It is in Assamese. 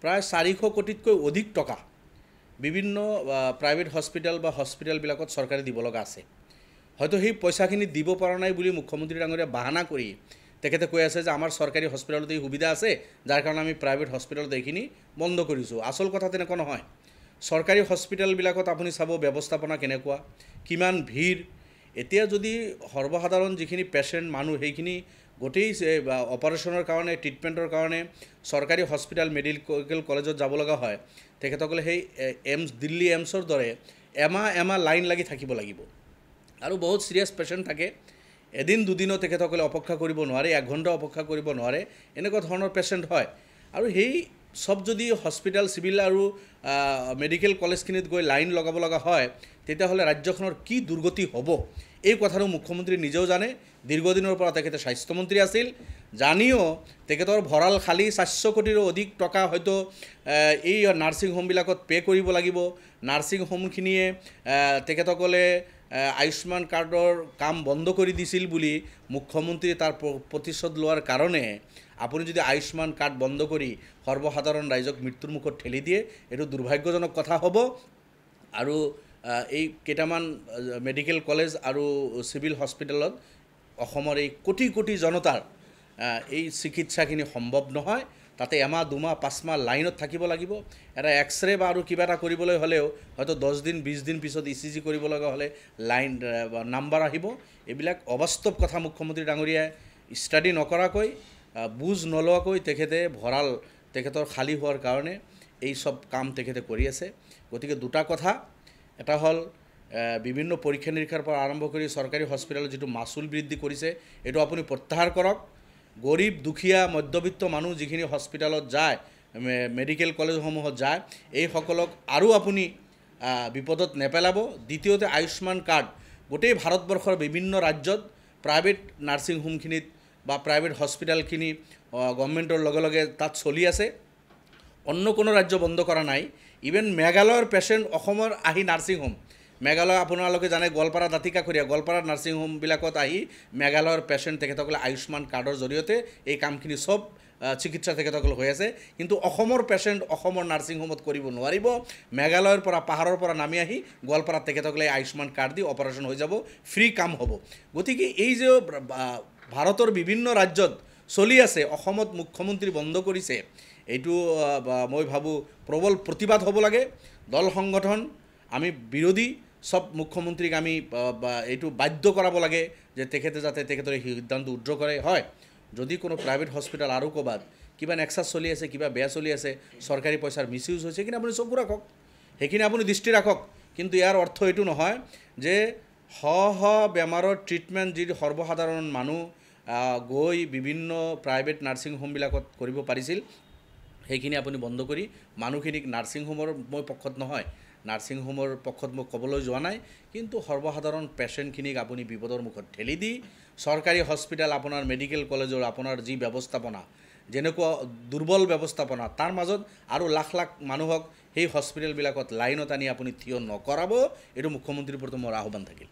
প্ৰায় 400 কোটিতকৈ অধিক টকা বিভিন্ন প্ৰাইভেট হস্পিটেল বা হস্পিটেলবিলাকত চৰকাৰে দিব লগা আছে। হয়তো সেই পইচাখিনি দিব পৰা নাই বুলি মুখ্যমন্ত্ৰী ডাঙৰীয়া বাহানা কৰি তেখেতে কৈ আছে যে আমাৰ চৰকাৰী হস্পিটেলত এই সুবিধা আছে, যাৰ কাৰণে আমি প্ৰাইভেট হস্পিটেলত এইখিনি বন্ধ কৰিছোঁ। আচল কথা তেনেকুৱা নহয়। চৰকাৰী হস্পিটেলবিলাকত আপুনি চাব ব্যৱস্থাপনা কেনেকুৱা, কিমান ভিৰ। এতিয়া যদি সৰ্বসাধাৰণ যিখিনি পেচেণ্ট মানুহ সেইখিনি গোটেই অপাৰেশ্যনৰ কাৰণে ট্ৰিটমেণ্টৰ কাৰণে চৰকাৰী হস্পিটেল মেডিকেল কলেজত যাব লগা হয়, তেখেতসকলে সেই দিল্লী এইমছৰ দৰে এমাহ লাইন লাগি থাকিব লাগিব। আৰু বহুত চিৰিয়াছ পেচেণ্ট থাকে, এদিন দুদিনো তেখেতসকলে অপেক্ষা কৰিব নোৱাৰে, 1 ঘণ্টা অপেক্ষা কৰিব নোৱাৰে, এনেকুৱা ধৰণৰ পেচেণ্ট হয়। আৰু সেই সব যদি হস্পিটেল চিভিল আৰু মেডিকেল কলেজখিনিত গৈ লাইন লগাব লগা হয়, তেতিয়াহ'লে ৰাজ্যখনৰ কি দুৰ্গতি হ'ব এই কথাটো মুখ্যমন্ত্ৰী নিজেও জানে। দীৰ্ঘদিনৰ পৰা তেখেতে স্বাস্থ্যমন্ত্ৰী আছিল, জানিও তেখেতৰ ভঁৰাল খালী 400 কোটিৰো অধিক টকা হয়তো এই নাৰ্ছিং হোমবিলাকত পে' কৰিব লাগিব। নাৰ্ছিং হোমখিনিয়ে তেখেতসকলে আয়ুষ্মান কাৰ্ডৰ কাম বন্ধ কৰি দিছিল বুলি মুখ্যমন্ত্ৰী তাৰ প্ৰতিশোধ লোৱাৰ কাৰণে আপুনি যদি আয়ুষ্মান কাৰ্ড বন্ধ কৰি সৰ্বসাধাৰণ ৰাইজক মৃত্যুৰ মুখত ঠেলি দিয়ে, এইটো দুৰ্ভাগ্যজনক কথা হ'ব। আৰু এই কেইটামান মেডিকেল কলেজ আৰু চিভিল হস্পিটেলত অসমৰ এই কোটি কোটি জনতাৰ এই চিকিৎসাখিনি সম্ভৱ নহয়। তাতে এমাহ 2 মাহ 5 মাহ লাইনত থাকিব লাগিব। এটা এক্সৰে বা আৰু কিবা এটা কৰিবলৈ হ'লেও হয়তো 10 দিন 20 দিন পিছত ECG কৰিব লগা হ'লে লাইন নাম্বাৰ আহিব। এইবিলাক অবাস্তৱ কথা মুখ্যমন্ত্ৰী ডাঙৰীয়াই ষ্টাডি নকৰাকৈ, বুজ নলোৱাকৈ তেখেতে ভঁৰাল তেখেতৰ খালী হোৱাৰ কাৰণে এই সব কাম তেখেতে কৰি আছে। গতিকে দুটা কথা, এটা হ'ল বিভিন্ন পৰীক্ষা নিৰীক্ষাৰ পৰা আৰম্ভ কৰি চৰকাৰী হস্পিটেলত যিটো মাচুল বৃদ্ধি কৰিছে এইটো আপুনি প্ৰত্যাহাৰ কৰক। গৰীব দুখীয়া মধ্যবিত্ত মানুহ যিখিনি হস্পিটেলত যায়, মেডিকেল কলেজসমূহত যায়, এইসকলক আৰু আপুনি বিপদত নেপেলাব। দ্বিতীয়তে আয়ুষ্মান কাৰ্ড গোটেই ভাৰতবৰ্ষৰ বিভিন্ন ৰাজ্যত প্ৰাইভেট নাৰ্ছিং হোমখিনিত বা প্ৰাইভেট হস্পিটেলখিনি গভৰ্ণমেণ্টৰ লগে লগে তাত চলি আছে। অন্য কোনো ৰাজ্য বন্ধ কৰা নাই। ইভেন মেঘালয়ৰ পেচেণ্ট অসমৰ আহি নাৰ্ছিং হোম, মেঘালয় আপোনালোকে জানে গোৱালপাৰা দাঁতিকাষৰীয়া গোৱালপাৰাৰ নাৰ্ছিং হোমবিলাকত আহি মেঘালয়ৰ পেচেণ্ট তেখেতসকলে আয়ুষ্মান কাৰ্ডৰ জৰিয়তে এই কামখিনি সব চিকিৎসা তেখেতসকল হৈ আছে। কিন্তু অসমৰ পেচেণ্ট অসমৰ নাৰ্ছিং হোমত কৰিব নোৱাৰিব। মেঘালয়ৰ পৰা পাহাৰৰ পৰা নামি আহি গোৱালপাৰাত তেখেতসকলে আয়ুষ্মান কাৰ্ড দি অপাৰেশ্যন হৈ যাব, ফ্ৰী কাম হ'ব। গতিকে এই যে ভাৰতৰ বিভিন্ন ৰাজ্যত চলি আছে, অসমত মুখ্যমন্ত্ৰী বন্ধ কৰিছে, এইটো মই ভাবোঁ প্ৰবল প্ৰতিবাদ হ'ব লাগে। দল সংগঠন আমি বিৰোধী, সব মুখ্যমন্ত্ৰীক আমি এইটো বাধ্য কৰাব লাগে যে তেখেতে যাতে তেখেতৰ এই সিদ্ধান্ত উদ্ৰ কৰে। হয়, যদি কোনো প্ৰাইভেট হস্পিটেল আৰু ক'ৰবাত কিবা নেক্সাছ চলি আছে, কিবা বেয়া চলি আছে, চৰকাৰী পইচাৰ মিছ ইউজ হৈছে, সেইখিনি আপুনি চকু ৰাখক, সেইখিনি আপুনি দৃষ্টি ৰাখক। কিন্তু ইয়াৰ অৰ্থ এইটো নহয় যে বেমাৰৰ ট্ৰিটমেণ্ট যি সৰ্বসাধাৰণ মানুহ গৈ বিভিন্ন প্ৰাইভেট নাৰ্ছিং হোমবিলাকত কৰিব পাৰিছিল, সেইখিনি আপুনি বন্ধ কৰি মানুহখিনিক নাৰ্ছিং হোমৰ মই পক্ষত নহয়, নাৰ্ছিং হোমৰ পক্ষত মই ক'বলৈ যোৱা নাই, কিন্তু সৰ্বসাধাৰণ পেচেণ্টখিনিক আপুনি বিপদৰ মুখত ঠেলি দি চৰকাৰী হস্পিটেল আপোনাৰ মেডিকেল কলেজৰ আপোনাৰ যি ব্যৱস্থাপনা, যেনেকুৱা দুৰ্বল ব্যৱস্থাপনা, তাৰ মাজত আৰু লাখ লাখ মানুহক সেই হস্পিটেলবিলাকত লাইনত আনি আপুনি থিয় নকৰাব। এইটো মুখ্যমন্ত্ৰীৰ প্ৰতি মোৰ আহ্বান থাকিল।